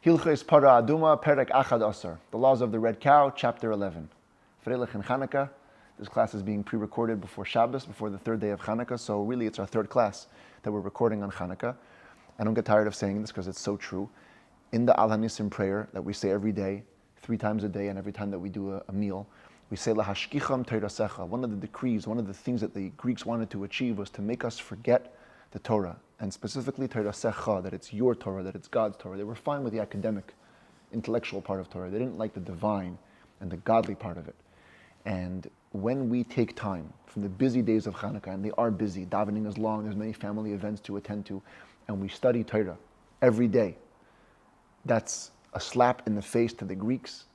Hilchos Parah Adumah, Perek Achad Asar. The Laws of the Red Cow, Chapter 11. Freilich and Chanukah. This class is being pre-recorded before Shabbos, before the third day of Chanukah, so really it's our third class that we're recording on Chanukah. I don't get tired of saying this because it's so true. In the Al HaNisim prayer that we say every day, 3 times a day, and every time that we do a meal, we say Lahashkicham Teirasecha. One of the decrees, one of the things that the Greeks wanted to achieve was to make us forget the Torah, and specifically Teirasecha, that it's your Torah, that it's God's Torah. They were fine with the academic, intellectual part of Torah. They didn't like the divine and the godly part of it. And when we take time from the busy days of Chanukah, and they are busy, davening is long, there's many family events to attend to, and we study Torah every day, that's a slap in the face to the Greeks,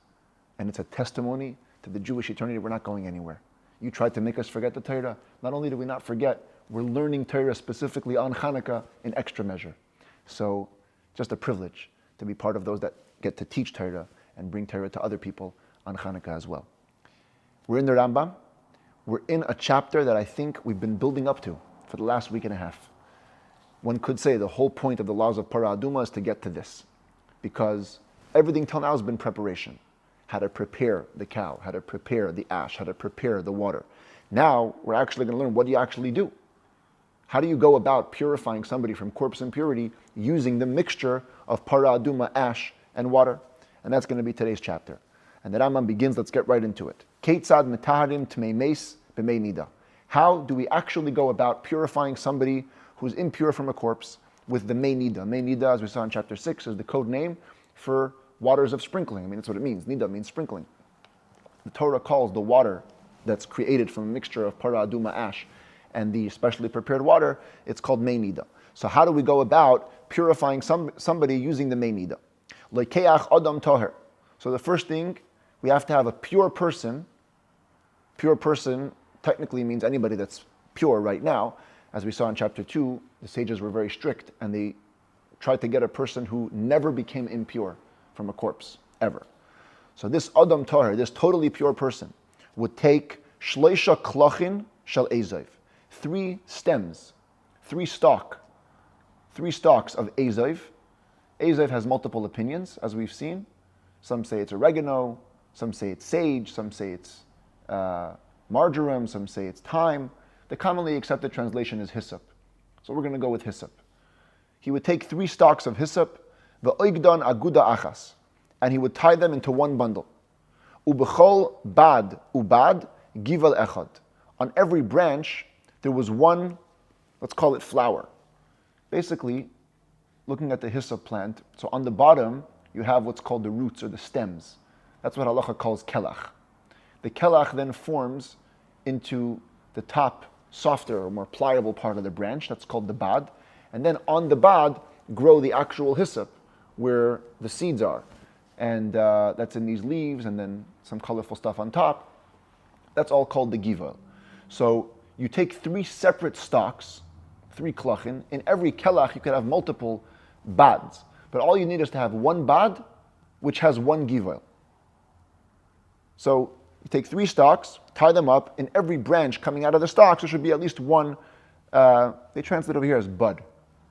and it's a testimony to the Jewish eternity. We're not going anywhere. You tried to make us forget the Torah. Not only do we not forget, we're learning Torah specifically on Chanukah in extra measure. So, just a privilege to be part of those that get to teach Torah and bring Torah to other people on Chanukah as well. We're in the Rambam. We're in a chapter that I think we've been building up to for the last week and a half. One could say the whole point of the laws of Parah Adumah is to get to this, because everything till now has been preparation. How to prepare the cow, how to prepare the ash, how to prepare the water. Now we're actually going to learn, what do you actually do? How do you go about purifying somebody from corpse impurity using the mixture of Parah Adumah, ash, and water? And that's going to be today's chapter. And the Rambam begins, let's get right into it. Keitzad metaharim tmei meis b'mei nida. How do we actually go about purifying somebody who's impure from a corpse with the mei nida? Mei nida, as we saw in chapter 6, is the code name for waters of sprinkling. I mean, that's what it means. Nida means sprinkling. The Torah calls the water that's created from a mixture of Parah Adumah, ash, and the specially prepared water, it's called mei nida. So how do we go about purifying somebody using the mei nida? Lekeach adam toher. So the first thing, we have to have a pure person. Pure person technically means anybody that's pure right now. As we saw in chapter 2, the sages were very strict, and they tried to get a person who never became impure from a corpse, ever. So this adam toher, this totally pure person, would take shleisha klachin shel ezev, 3 stems, 3 stalks of ezev. Ezev has multiple opinions, as we've seen. Some say it's oregano, some say it's sage, some say it's marjoram, some say it's thyme. The commonly accepted translation is hyssop. So we're going to go with hyssop. He would take 3 stalks of hyssop, ve'oigdan aguda achas, and he would tie them into one bundle. Ubechol bad ubad gival echad. On every branch, there was one, let's call it flower. Basically, looking at the hyssop plant, so on the bottom, you have what's called the roots or the stems. That's what halacha calls kelach. The kelach then forms into the top, softer or more pliable part of the branch. That's called the bad. And then on the bad grow the actual hyssop, where the seeds are. And that's in these leaves, and then some colorful stuff on top. That's all called the gival. So you take 3 separate stalks, 3 klachin. In every kelach, you could have multiple bads. But all you need is to have one bad, which has one gival. So you take 3 stalks, tie them up. In every branch coming out of the stalks, there should be at least one, they translate over here as bud.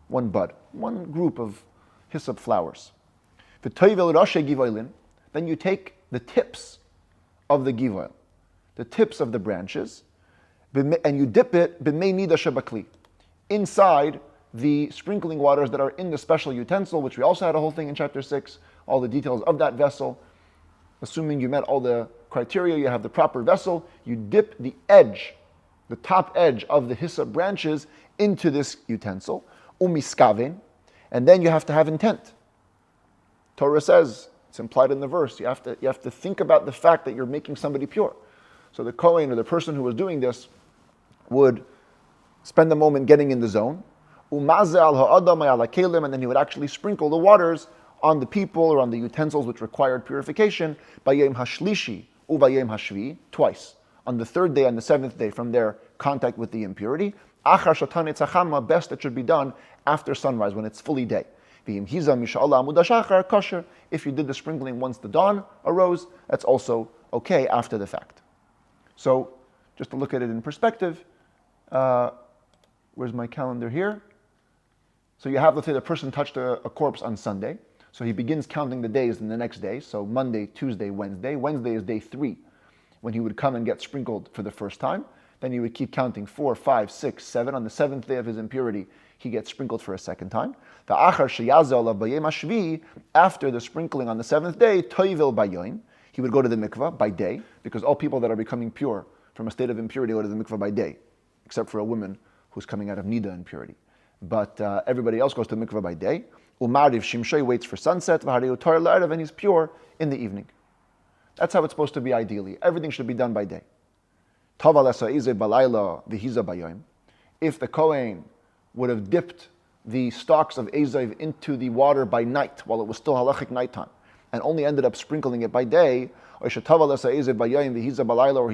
One bud. One group of hyssop flowers. Then you take the tips of the gival, the tips of the branches, and you dip it b'mei nida shebakli, inside the sprinkling waters that are in the special utensil, which we also had a whole thing in chapter 6, all the details of that vessel. Assuming you met all the criteria, you have the proper vessel, you dip the edge, the top edge of the hyssop branches into this utensil, umiskaven, and then you have to have intent. Torah says, it's implied in the verse, you have to think about the fact that you're making somebody pure. So the Kohen, or the person who was doing this, would spend a moment getting in the zone, and then he would actually sprinkle the waters on the people or on the utensils which required purification, bayem hashlishi ubayem hashvi, twice, on the 3rd day and the 7th day from their contact with the impurity. Achar shatane tzachama, best it should be done after sunrise when it's fully day. If you did the sprinkling once the dawn arose, that's also okay after the fact. So, just to look at it in perspective, where's my calendar here? So you have, let's say, the person touched a corpse on Sunday. So he begins counting the days in the next day. So Monday, Tuesday, Wednesday. Wednesday is day 3, when he would come and get sprinkled for the first time. Then he would keep counting 4, 5, 6, 7. On the 7th day of his impurity, he gets sprinkled for a second time. After the sprinkling on the 7th day, toivil bayoin, he would go to the mikvah by day, because all people that are becoming pure from a state of impurity go to the mikvah by day, except for a woman who's coming out of nida impurity. But everybody else goes to the mikvah by day. Umariv Shimshoi waits for sunset, and he's pure in the evening. That's how it's supposed to be ideally. Everything should be done by day. If the Kohen would have dipped the stalks of Ezev into the water by night, while it was still halachic nighttime, and only ended up sprinkling it by day, or he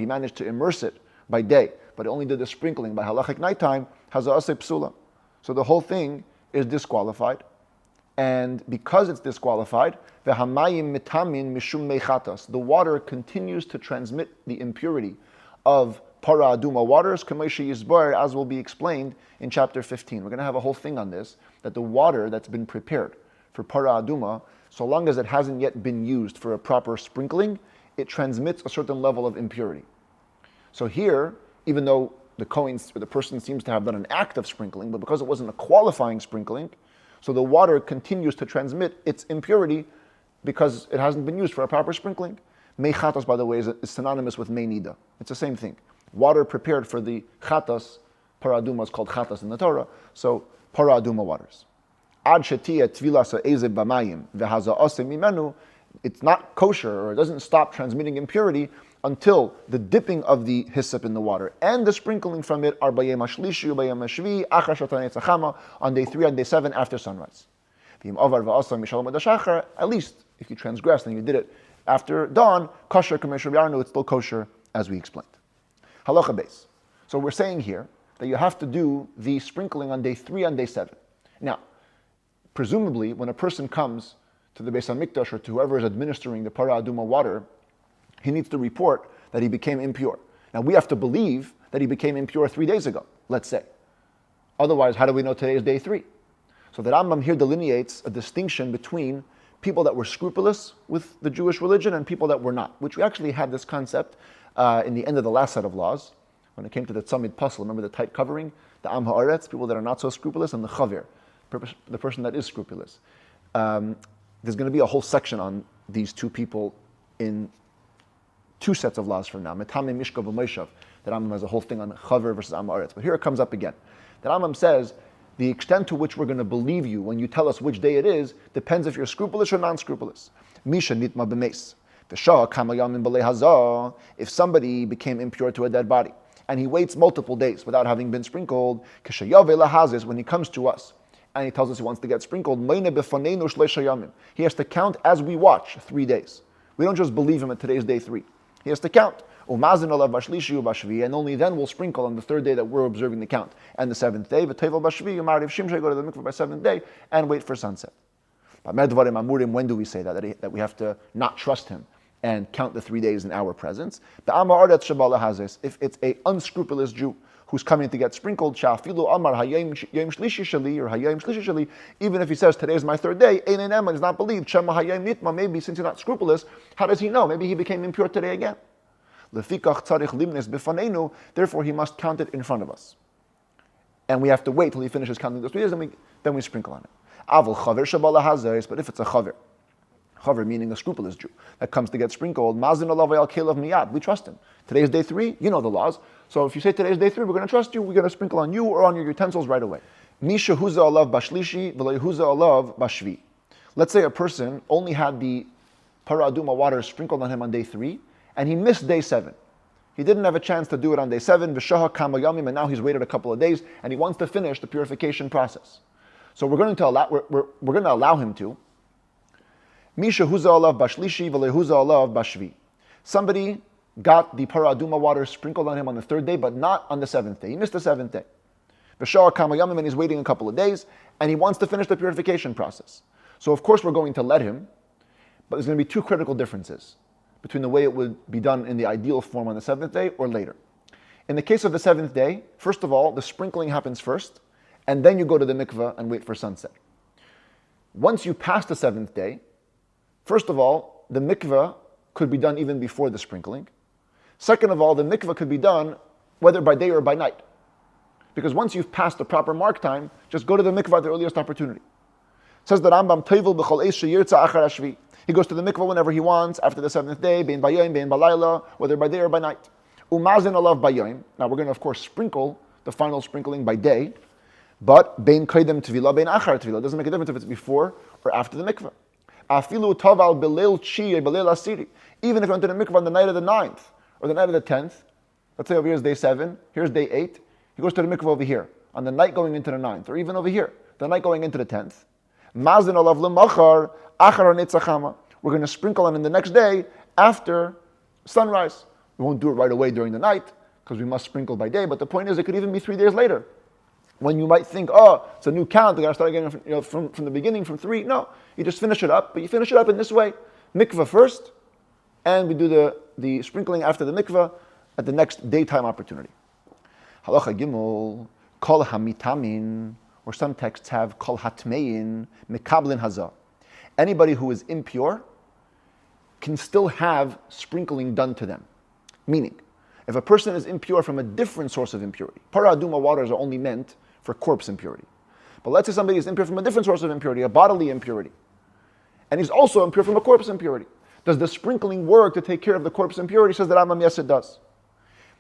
managed to immerse it by day, but only did the sprinkling by halachic nighttime, psula. So the whole thing is disqualified. And because it's disqualified, the water continues to transmit the impurity of Parah Adumah waters, as will be explained in chapter 15. We're going to have a whole thing on this, that the water that's been prepared for Parah Adumah, so long as it hasn't yet been used for a proper sprinkling, it transmits a certain level of impurity. So here, even though the Kohen, or the person, seems to have done an act of sprinkling, but because it wasn't a qualifying sprinkling, so the water continues to transmit its impurity because it hasn't been used for a proper sprinkling. Mei chatas, by the way, is synonymous with mei nida. It's the same thing. Water prepared for the chatas, Parah Adumah is called chatas in the Torah, so Parah Adumah waters. Ad shetia tvilas ha'ezeb b'mayim v'haza'aseh mimenu, it's not kosher, or it doesn't stop transmitting impurity until the dipping of the hyssop in the water and the sprinkling from it are bayem hashlishi bayem hashvi achar shatanei tzachama, on day 3 and day 7 after sunrise. At least if you transgressed and you did it after dawn, kosher k'meshur yarnu, it's still kosher, as we explained. Halacha base. So we're saying here that you have to do the sprinkling on day 3 and day 7. Now, presumably, when a person comes to the Beis HaMikdash or to whoever is administering the Parah Adumah water, he needs to report that he became impure. Now, we have to believe that he became impure 3 days ago, let's say. Otherwise, how do we know today is day 3? So the Rambam here delineates a distinction between people that were scrupulous with the Jewish religion and people that were not, which we actually had this concept in the end of the last set of laws, when it came to the tzamid puzzle. Remember the tight covering? The Am Ha'aretz, people that are not so scrupulous, and the Chavir, the person that is scrupulous. There's going to be a whole section on these two people in 2 sets of laws from now. Metame Mishka v'Moshav. The Rambam has a whole thing on Chavir versus Am Ha'aretz. But here it comes up again. The Rambam says, the extent to which we're going to believe you when you tell us which day it is depends if you're scrupulous or non-scrupulous. Misha nitma b'meis. If somebody became impure to a dead body, and he waits multiple days without having been sprinkled, when he comes to us, and he tells us he wants to get sprinkled, he has to count as we watch 3 days. We don't just believe him at today's day 3. He has to count. And only then we'll sprinkle on the 3rd day that we're observing the count. And the 7th day, go to the mikveh by 7th day and wait for sunset. When do we say that? That we have to not trust him and count the 3 days in our presence. If it's an unscrupulous Jew who's coming to get sprinkled, even if he says today is my 3rd day, is not believed. Maybe since he's not scrupulous, how does he know? Maybe he became impure today again. Therefore, he must count it in front of us. And we have to wait till he finishes counting those 3 days, then we sprinkle on it. But if it's a chaver meaning a scrupulous Jew, that comes to get sprinkled, we trust him. Today is day 3, you know the laws. So if you say today is day 3, we're going to trust you, we're going to sprinkle on you or on your utensils right away. Let's say a person only had the Parah Adumah water sprinkled on him on day 3, and he missed day 7. He didn't have a chance to do it on day 7, and now he's waited a couple of days, and he wants to finish the purification process. So we're going to allow him to. Somebody got the Parah Adumah water sprinkled on him on the 3rd day, but not on the 7th day. He missed the 7th day. And he's waiting a couple of days, and he wants to finish the purification process. So of course we're going to let him, but there's going to be 2 critical differences between the way it would be done in the ideal form on the 7th day or later. In the case of the 7th day, first of all, the sprinkling happens first, and then you go to the mikveh and wait for sunset. once you pass the seventh day, first of all, the mikveh could be done even before the sprinkling. Second of all, the mikveh could be done whether by day or by night. Because once you've passed the proper mark time, just go to the mikveh at the earliest opportunity. It says that Rambam Tovel b'chol eish sheyirtza achar hashvi. He goes to the mikveh whenever he wants, after the seventh day, bein bayom, bein balayla, whether by day or by night. Umazin alav bayom. Now we're going to, of course, sprinkle the final sprinkling by day, but bein kaidem tvila, bein achar tvila. It doesn't make a difference if it's before or after the mikveh. Afilu taval b'leil chi, b'leil asiri. Even if you went to the mikveh on the night of the 9th or the night of the 10th, let's say over here is day 7, here's day 8, he goes to the mikveh over here, on the night going into the 9th, or even over here, the night going into the 10th. Mazin alav lemachar, achar netzachama. We're going to sprinkle on him the next day after sunrise. We won't do it right away during the night, because we must sprinkle by day, but the point is it could even be 3 days later. When you might think, oh, it's a new count, we got to start again from the beginning, from 3. No, you just finish it up, but you finish it up in this way. Mikveh first, and we do the sprinkling after the mikveh at the next daytime opportunity. Halacha Gimel, Kol Hamitamin, or some texts have Kol Hatmein, Mekablin Hazah. Anybody who is impure can still have sprinkling done to them. Meaning, if a person is impure from a different source of impurity, Parah Adumah waters are only meant for corpse impurity. But let's say somebody is impure from a different source of impurity, a bodily impurity, and he's also impure from a corpse impurity. Does the sprinkling work to take care of the corpse impurity? Says that Rambam, yes, it does.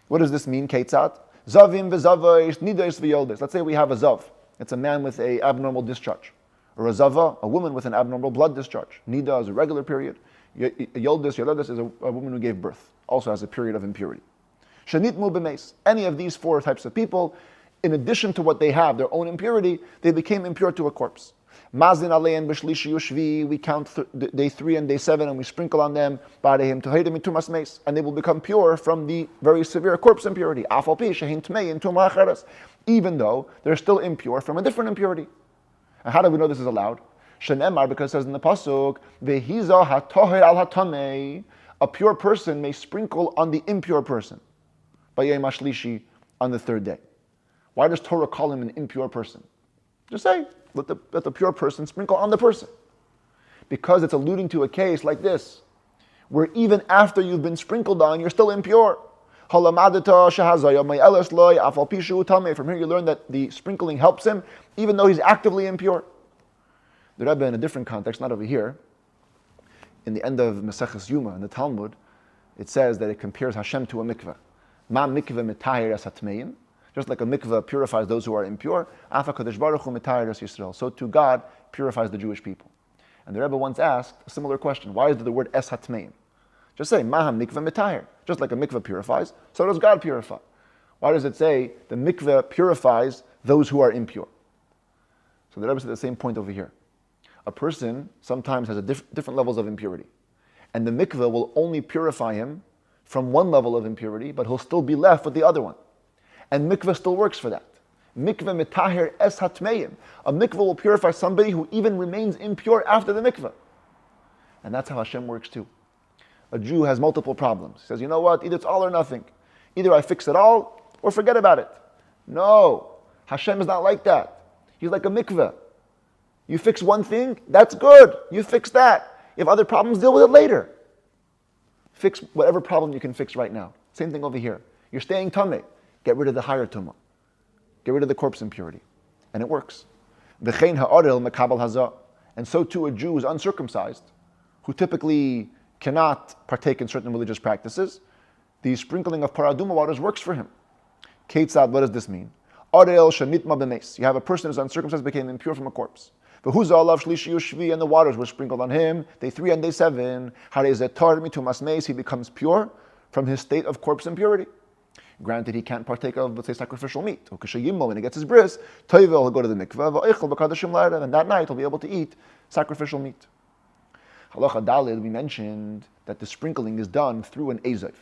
What does this mean? Ketzat? Zavim v'zavais nidos v'yoldes. Let's say we have a zav. It's a man with an abnormal discharge. Or a zava, a woman with an abnormal blood discharge. Nida is a regular period. Yoldes is a woman who gave birth. Also has a period of impurity. Shanitmu b'meis. Any of these 4 types of people, in addition to what they have, their own impurity, they became impure to a corpse. Mazin alein b'shlishi yushvi. We count day 3 and day 7 and we sprinkle on them. Barehim toheidim itumas meis. And they will become pure from the very severe corpse impurity. Afal pi shehin tmein tuma acheres. Even though they're still impure from a different impurity. And how do we know this is allowed? Shenemar, because it says in the pasuk, vehiza hatoher al hatamei. A pure person may sprinkle on the impure person. Bayem ashlishi, on the 3rd day. Why does Torah call him an impure person? Just say, let the pure person sprinkle on the person. Because it's alluding to a case like this, where even after you've been sprinkled on, you're still impure. From here you learn that the sprinkling helps him, even though he's actively impure. The Rabbi, in a different context, not over here, in the end of Maseches Yuma, in the Talmud, it says that it compares Hashem to a mikveh. Ma mikveh mitahir as hatmeim. Just like a mikveh purifies those who are impure, Afa Kadosh Baruch Hu mitahir as Yisrael. So too God purifies the Jewish people. And the Rebbe once asked a similar question. Why is there the word es hatmeim? Just say, Maham mikveh mitahir. Just like a mikveh purifies, so does God purify. Why does it say the mikveh purifies those who are impure? So the Rebbe said the same point over here. A person sometimes has different levels of impurity. And the mikveh will only purify him from one level of impurity, but he'll still be left with the other one. And mikveh still works for that. Mikveh mitahir es hatmeim. A mikveh will purify somebody who even remains impure after the mikveh. And that's how Hashem works too. A Jew has multiple problems. He says, you know what, either it's all or nothing. Either I fix it all or forget about it. No, Hashem is not like that. He's like a mikveh. You fix one thing, that's good. You fix that. You have other problems, deal with it later. Fix whatever problem you can fix right now. Same thing over here. You're staying tameh. Get rid of the higher tumah. Get rid of the corpse impurity. And it works. V'chein ha'orel mekabel hazah. And so too a Jew who is uncircumcised, who typically cannot partake in certain religious practices, the sprinkling of Parah Adumah waters works for him. Ketzad, what does this mean? Orel shanitma b'meis. You have a person who is uncircumcised, became impure from a corpse. V'huza alav shlishi ushvi, and the waters were sprinkled on him. Day 3 and day 7. Harei mitumas meis. He becomes pure from his state of corpse impurity. Granted, he can't partake of, let's say, sacrificial meat. When he gets his bris, he'll go to the mikveh, and that night he'll be able to eat sacrificial meat. Halacha Daled, we mentioned that the sprinkling is done through an ezev,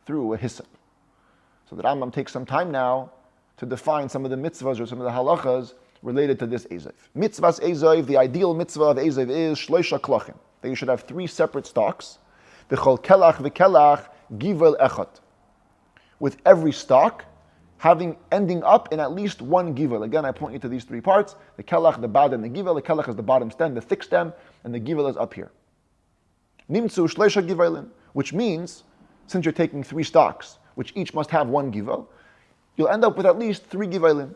through a hyssop. So the Rambam takes some time now to define some of the mitzvahs or some of the halachas related to this ezev. Mitzvahs ezev, the ideal mitzvah of ezev is shloisha klachim, that you should have 3 separate stalks. V'chol kelach v'kelach givel echad. With every stalk, ending up in at least one givel. Again, I point you to these three parts: the kelach, the bad, and the givel. The kelach is the bottom stem, the thick stem, and the givel is up here. Nimtzu shleisha givelin, which means, since you're taking three stalks, which each must have one givel, you'll end up with at least three givelin.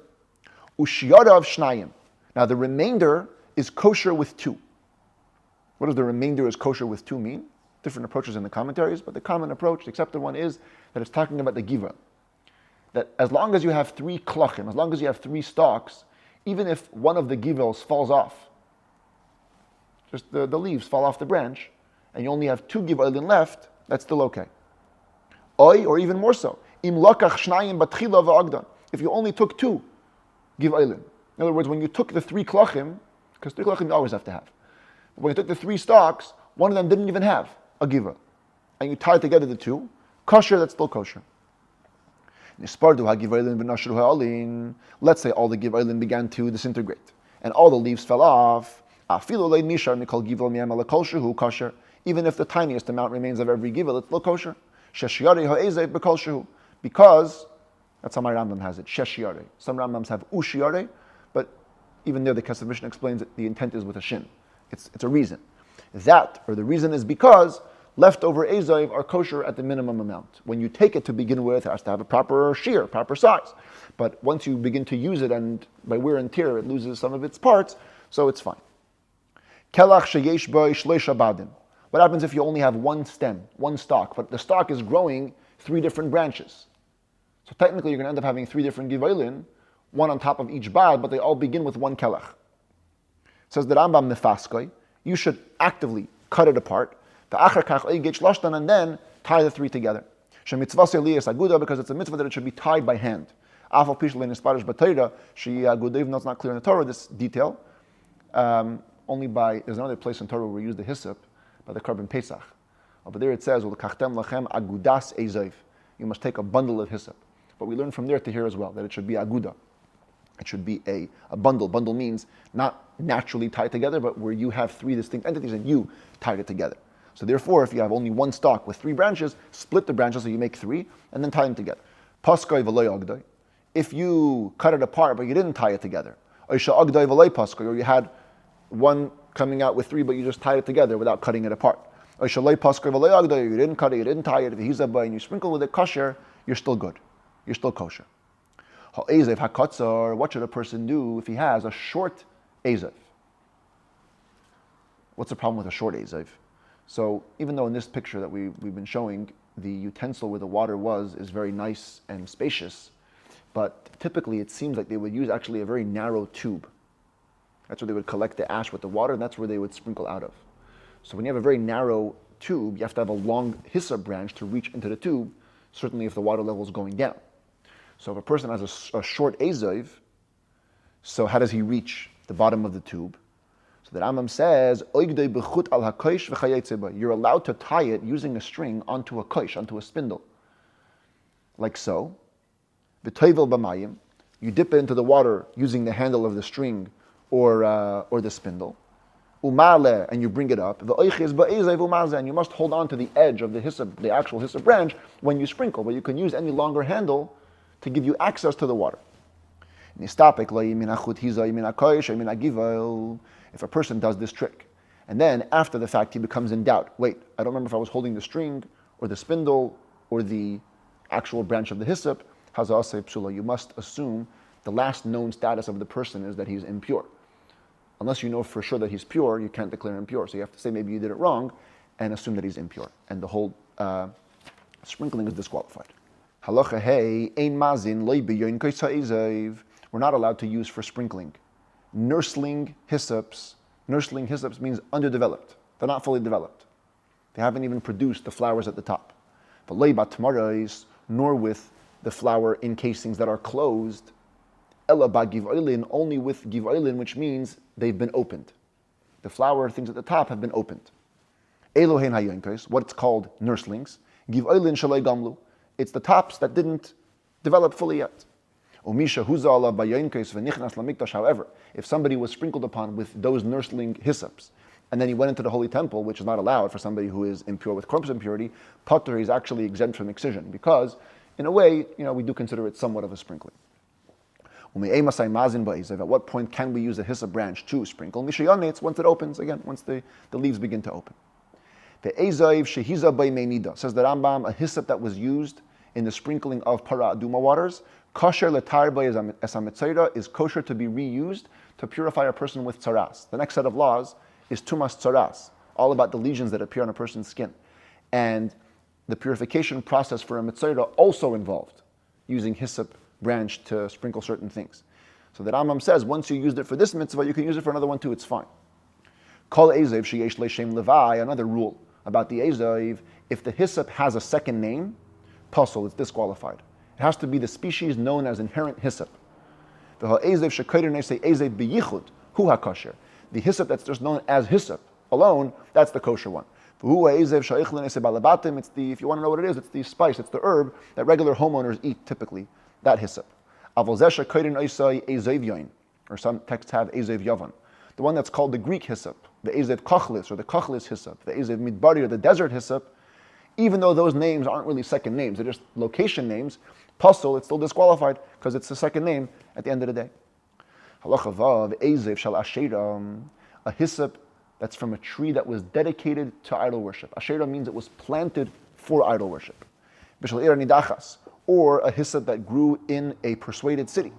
Ushiyarav shnayim. Now the remainder is kosher with two. What does the remainder is kosher with two mean? Different approaches in the commentaries, but the common approach, the accepted one, is that it's talking about the givel. That as long as you have three klachim, as long as you have three stalks, even if one of the givels falls off, just the leaves fall off the branch, and you only have two givelin left, that's still okay. Oy, or even more so, im lakach shnayim batchila va'agdan. If you only took two givelin. In other words, when you took the three klachim, because three klachim you always have to have, but when you took the three stalks, one of them didn't even have a givel, and you tied together the two, kosher, that's still kosher. Let's say all the givelin began to disintegrate, and all the leaves fell off. Even if the tiniest amount remains of every givel, it's still kosher. Because, that's how my Rambam has it, sheshiyare. Some Rambams have ushiyare, but even there the Kesef Mishnah explains that the intent is with a shin. It's a reason. The reason is because leftover ezaiv are kosher at the minimum amount. When you take it to begin with, it has to have a proper shear, proper size. But once you begin to use it, and by wear and tear, it loses some of its parts, so it's fine. Kelach sheyesh bo shleisha badim. What happens if you only have one stem, one stalk, but the stalk is growing three different branches? So technically you're going to end up having three different givalin, one on top of each bad, but they all begin with one kelach. Says the Rambam nefaskoi, you should actively cut it apart, and then tie the three together. Because it's a mitzvah that it should be tied by hand. Even though it's not clear in the Torah, this detail, there's another place in Torah where we use the hyssop, by the Korban Pesach. Over there it says, you must take a bundle of hyssop. But we learn from there to here as well, that it should be aguda. It should be a bundle. Bundle means not naturally tied together, but where you have three distinct entities and you tied it together. So therefore, if you have only one stalk with three branches, split the branches so you make three, and then tie them together. Paskoi v'loy agdoi. If you cut it apart, but you didn't tie it together, or you had one coming out with three, but you just tied it together without cutting it apart. You didn't cut it, you didn't tie it, and you sprinkle with it kosher, you're still good. You're still kosher. What should a person do if he has a short ezev? What's the problem with a short ezev? So even though in this picture that we've been showing, the utensil where the water is very nice and spacious, but typically it seems like they would use actually a very narrow tube. That's where they would collect the ash with the water, and that's where they would sprinkle out of. So when you have a very narrow tube, you have to have a long hyssop branch to reach into the tube, certainly if the water level is going down. So if a person has a short ezev, so how does he reach the bottom of the tube? So the Rambam says, you're allowed to tie it using a string onto a kosh, onto a spindle. Like so. You dip it into the water using the handle of the string or the spindle. And you bring it up. And you must hold on to the edge of the hyssop, the actual hyssop branch, when you sprinkle. But you can use any longer handle to give you access to the water. If a person does this trick, and then after the fact he becomes in doubt, wait, I don't remember if I was holding the string or the spindle or the actual branch of the hyssop, you must assume the last known status of the person is that he's impure. Unless you know for sure that he's pure, you can't declare him pure. So you have to say maybe you did it wrong and assume that he's impure. And the whole sprinkling is disqualified. Halacha hey, ein mazin loy biyoin kaisa'izav. We're not allowed to use for sprinkling nursling hyssops. Nursling hyssops means underdeveloped. They're not fully developed. They haven't even produced the flowers at the top. But loy batmarais, nor with the flower encasings that are closed. Ella ba givailin, only with givailin, which means they've been opened. The flower things at the top have been opened. Elohen hayonkos, what it's called nurslings. Givailin shalei gamlu. It's the tops that didn't develop fully yet. However, if somebody was sprinkled upon with those nursling hyssops, and then he went into the holy temple, which is not allowed for somebody who is impure with corpse impurity, Potter is actually exempt from excision, because in a way, we do consider it somewhat of a sprinkling. At what point can we use a hyssop branch to sprinkle? It's once it opens, again, once the leaves begin to open. Says the Rambam, a hyssop that was used in the sprinkling of Parah Adumah waters, kosher letar esametzera, is kosher to be reused to purify a person with tzaras. The next set of laws is tumas tzaras, all about the lesions that appear on a person's skin. And the purification process for a metzora also involved using hyssop branch to sprinkle certain things. So the Rambam says, once you used it for this mitzvah, you can use it for another one too, it's fine. Kol ezev sheyesh le'shem levai, another rule about the ezev, if the hyssop has a second name, puzzle, it's disqualified. It has to be the species known as inherent hyssop. The hyssop that's just known as hyssop alone, that's the kosher one. It's the, if you want to know what it is, it's the spice, it's the herb that regular homeowners eat typically, that hyssop. Or some texts have ezev yavan. The one that's called the Greek hyssop, the ezev kachlis or the kachlis hyssop, the ezev midbari or the desert hyssop, even though those names aren't really second names, they're just location names, puzzle, it's still disqualified because it's the second name at the end of the day. Halacha vav, ezev shal ashera, a hyssop that's from a tree that was dedicated to idol worship. Ashera means it was planted for idol worship. Bishal ira nidachas, or a hyssop that grew in a persuaded city,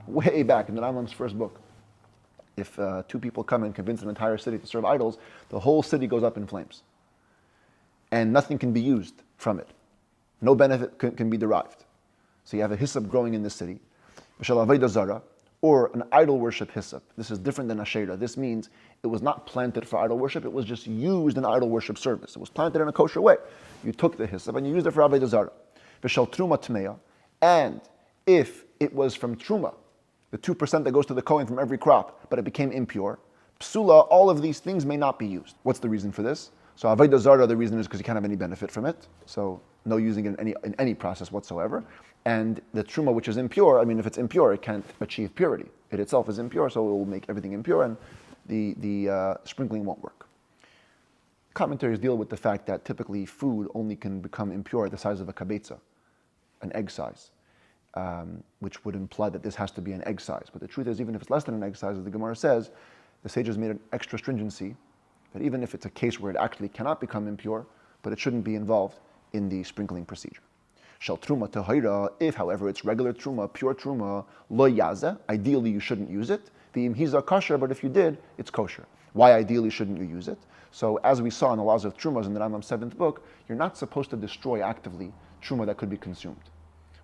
way back in the Rambam's first book. If two people come and convince an entire city to serve idols, the whole city goes up in flames. And nothing can be used from it. No benefit can be derived. So you have a hyssop growing in this city. Bishal avodah zara, or an idol worship hyssop. This is different than ashera. This means it was not planted for idol worship, it was just used in idol worship service. It was planted in a kosher way. You took the hyssop and you used it for avodah zara. V'shel truma tmeya, and if it was from truma, the 2% that goes to the Kohen from every crop, but it became impure, psula, all of these things may not be used. What's the reason for this? So avodah zara, the reason is because you can't have any benefit from it. So no using it in any process whatsoever. And the truma, which is impure, if it's impure, it can't achieve purity. It itself is impure, so it will make everything impure, and the sprinkling won't work. Commentaries deal with the fact that typically food only can become impure at the size of a kabetza, an egg size, which would imply that this has to be an egg size. But the truth is, even if it's less than an egg size, as the Gemara says, the sages made an extra stringency that even if it's a case where it actually cannot become impure, but it shouldn't be involved in the sprinkling procedure. Shel truma tahira, if however it's regular truma, pure truma, lo yaza, ideally you shouldn't use it. The imhiza kosher, but if you did, it's kosher. Why ideally shouldn't you use it? So as we saw in the laws of trumas in the Rambam's 7th book, you're not supposed to destroy actively truma that could be consumed.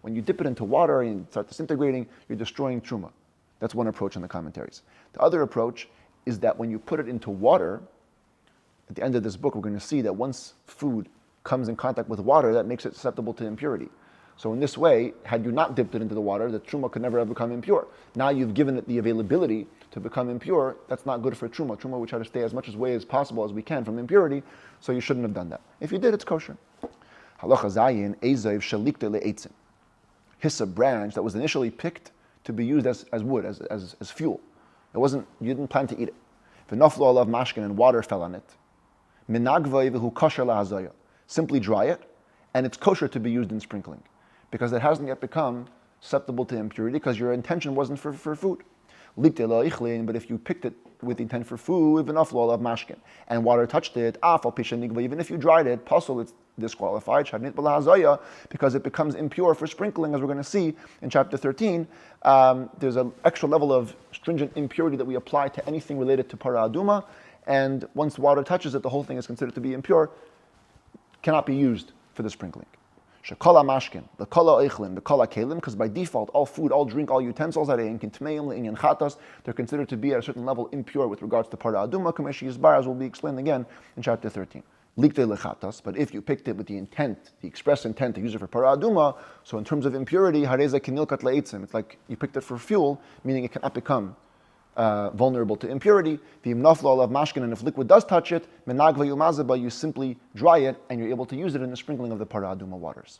When you dip it into water and start disintegrating, you're destroying truma. That's one approach in the commentaries. The other approach is that when you put it into water, at the end of this book, we're going to see that once food comes in contact with water, that makes it susceptible to impurity. So in this way, had you not dipped it into the water, the truma could never have become impure. Now you've given it the availability to become impure. That's not good for truma. Truma, we try to stay as much away as possible as we can from impurity, so you shouldn't have done that. If you did, it's kosher. Halacha zayin, ezev shalikte le'etzim. Hyssop branch that was initially picked to be used as wood, as fuel. You didn't plan to eat it. V'naflu alav mashkin, and water fell on it. Minagvay v'hu kosher lahazaya. Simply dry it, and it's kosher to be used in sprinkling, because it hasn't yet become susceptible to impurity, because your intention wasn't for food. But if you picked it with the intent for food, and water touched it, even if you dried it, it's disqualified, because it becomes impure for sprinkling, as we're going to see in chapter 13. There's an extra level of stringent impurity that we apply to anything related to Parah Adumah, and once water touches it, the whole thing is considered to be impure, cannot be used for the sprinkling. Shekala mashkin, the kala eichlin, the kala kelim, because by default, all food, all drink, all utensils, they're considered to be at a certain level impure with regards to Parah Adumah, Kameshi Yisbar, as will be explained again in chapter 13. Likte lechatas, but if you picked it with the intent, the express intent to use it for Parah Adumah, so in terms of impurity, hareza kinilkat le'itzim, it's like you picked it for fuel, meaning it cannot become vulnerable to impurity. The imnafla of mashkin, and if liquid does touch it, menagva yumazaba, you simply dry it, and you're able to use it in the sprinkling of the Parah Adumah waters.